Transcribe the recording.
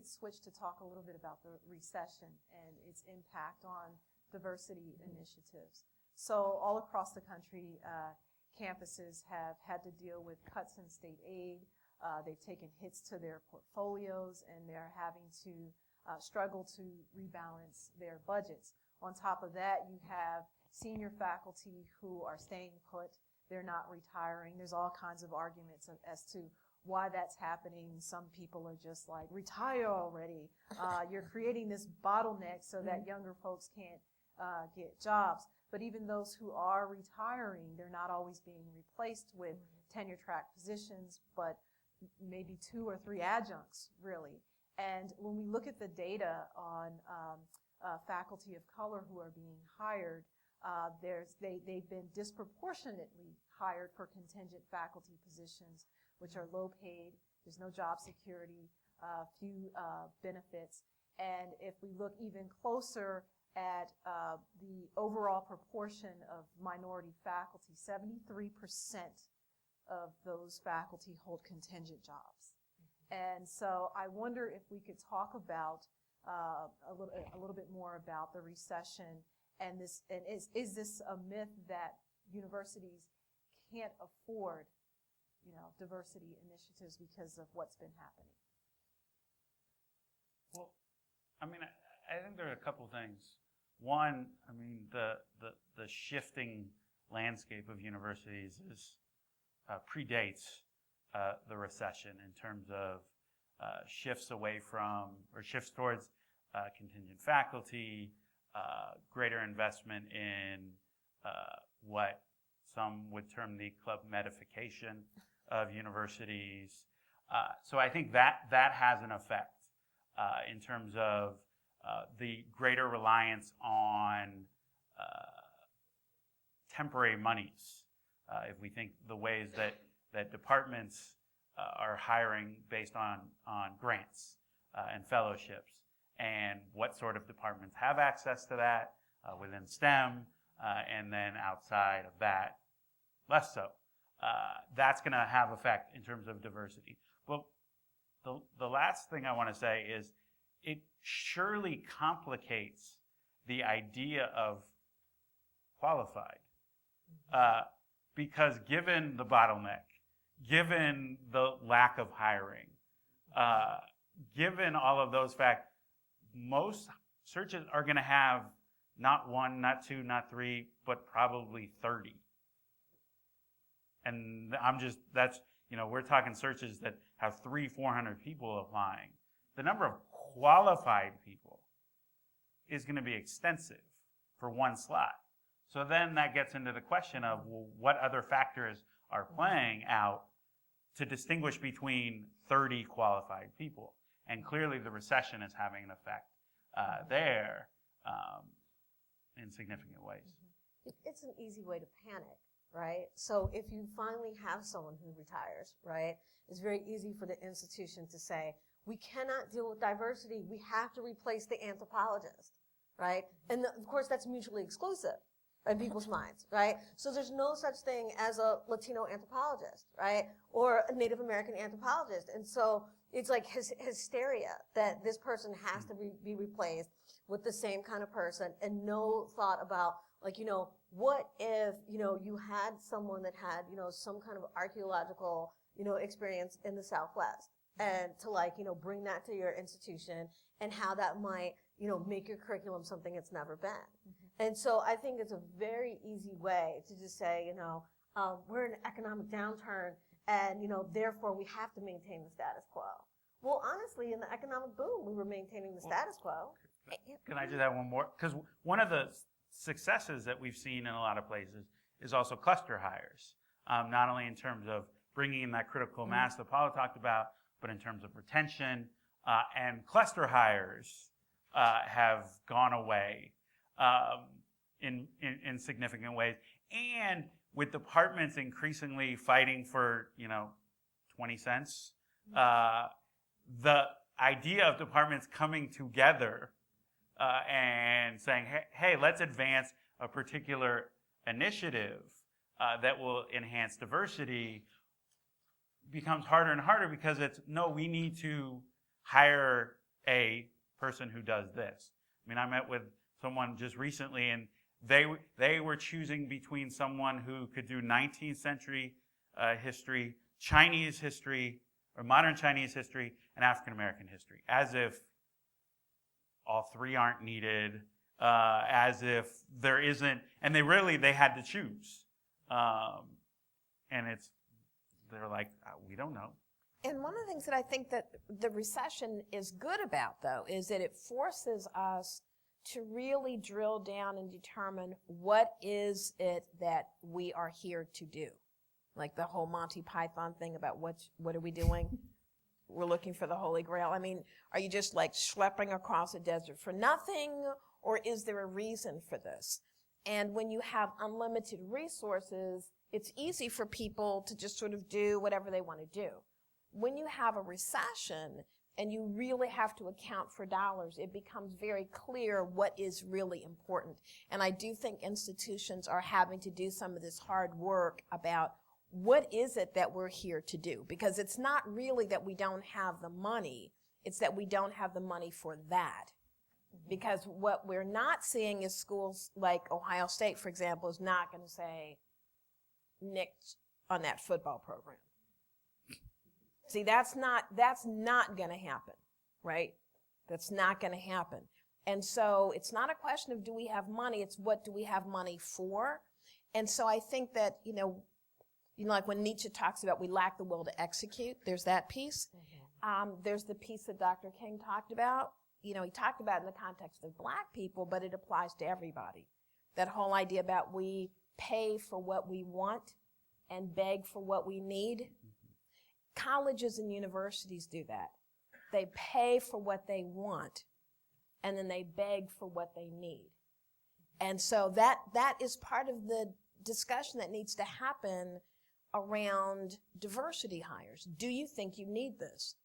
could switch to talk a little bit about the recession and its impact on diversity initiatives. So all across the country, campuses have had to deal with cuts in state aid. They've taken hits to their portfolios, and they're having to struggle to rebalance their budgets. On top of that, you have senior faculty who are staying put. They're not retiring. There's all kinds of arguments as to why that's happening. Some people are just like, retire already. You're creating this bottleneck so that younger folks can't get jobs. But even those who are retiring, they're not always being replaced with tenure track positions, but maybe 2 or 3 adjuncts, really. And when we look at the data on faculty of color who are being hired, they've been disproportionately hired for contingent faculty positions, which are low paid. There's no job security, few benefits. And if we look even closer at the overall proportion of minority faculty, 73% of those faculty hold contingent jobs. And so I wonder if we could talk about a little bit more about the recession and this, and is this a myth that universities can't afford, diversity initiatives because of what's been happening? Well, I mean, I think there are a couple things. One, I mean, the shifting landscape of universities predates the recession in terms of shifts away from, or shifts towards contingent faculty, greater investment in what some would term the club medification of universities. So I think that has an effect in terms of the greater reliance on temporary monies. If we think the ways that departments are hiring based on grants and fellowships, and what sort of departments have access to that within STEM, and then outside of that, less so. That's going to have effect in terms of diversity. But the last thing I want to say is it surely complicates the idea of qualified. Because given the bottleneck, given the lack of hiring, given all of those facts, most searches are going to have not 1, not 2, not 3, but probably 30. And we're talking searches that have 300-400 people applying. The number of qualified people is going to be extensive for one slot. So then that gets into the question of, well, what other factors are playing out to distinguish between 30 qualified people? And clearly the recession is having an effect there in significant ways. It's an easy way to panic, right? So if you finally have someone who retires, right, it's very easy for the institution to say, we cannot deal with diversity. We have to replace the anthropologist, right? And of course, that's mutually exclusive in people's minds, right? So there's no such thing as a Latino anthropologist, right? Or a Native American anthropologist. And so it's like hysteria that this person has to be replaced with the same kind of person, and no thought about, like, what if, you had someone that had, some kind of archaeological, experience in the Southwest, and to bring that to your institution, and how that might, make your curriculum something it's never been. And so I think it's a very easy way to just say, we're in an economic downturn, and, therefore we have to maintain the status quo. Well, honestly, in the economic boom, we were maintaining the status quo. Can I just add one more? Because one of the successes that we've seen in a lot of places is also cluster hires, not only in terms of bringing in that critical mass that Paula talked about, but in terms of retention. And cluster hires have gone away in significant ways. And with departments increasingly fighting for, 20 cents, the idea of departments coming together and saying, hey, let's advance a particular initiative that will enhance diversity becomes harder and harder, because we need to hire a person who does this. I mean, I met with someone just recently, and they were choosing between someone who could do 19th century history, Chinese history, or modern Chinese history, and African American history, as if all three aren't needed, as if there isn't, and they had to choose. And they're like, we don't know. And one of the things that I think that the recession is good about, though, is that it forces us to really drill down and determine what is it that we are here to do. Like the whole Monty Python thing about what are we doing? We're looking for the Holy Grail. I mean, are you just like schlepping across a desert for nothing, or is there a reason for this? And when you have unlimited resources, it's easy for people to just sort of do whatever they want to do. When you have a recession and you really have to account for dollars, it becomes very clear what is really important. And I do think institutions are having to do some of this hard work about what is it that we're here to do? Because it's not really that we don't have the money, it's that we don't have the money for that. Because what we're not seeing is schools like Ohio State, for example, is not going to say, nicked on that football program. See, that's not going to happen, right? That's not going to happen. And so it's not a question of do we have money, it's what do we have money for? And so I think that, like when Nietzsche talks about we lack the will to execute, there's that piece. There's the piece that Dr. King talked about. He talked about it in the context of Black people, but it applies to everybody. That whole idea about we pay for what we want and beg for what we need. Colleges and universities do that. They pay for what they want, and then they beg for what they need. And so that is part of the discussion that needs to happen around diversity hires. Do you think you need this?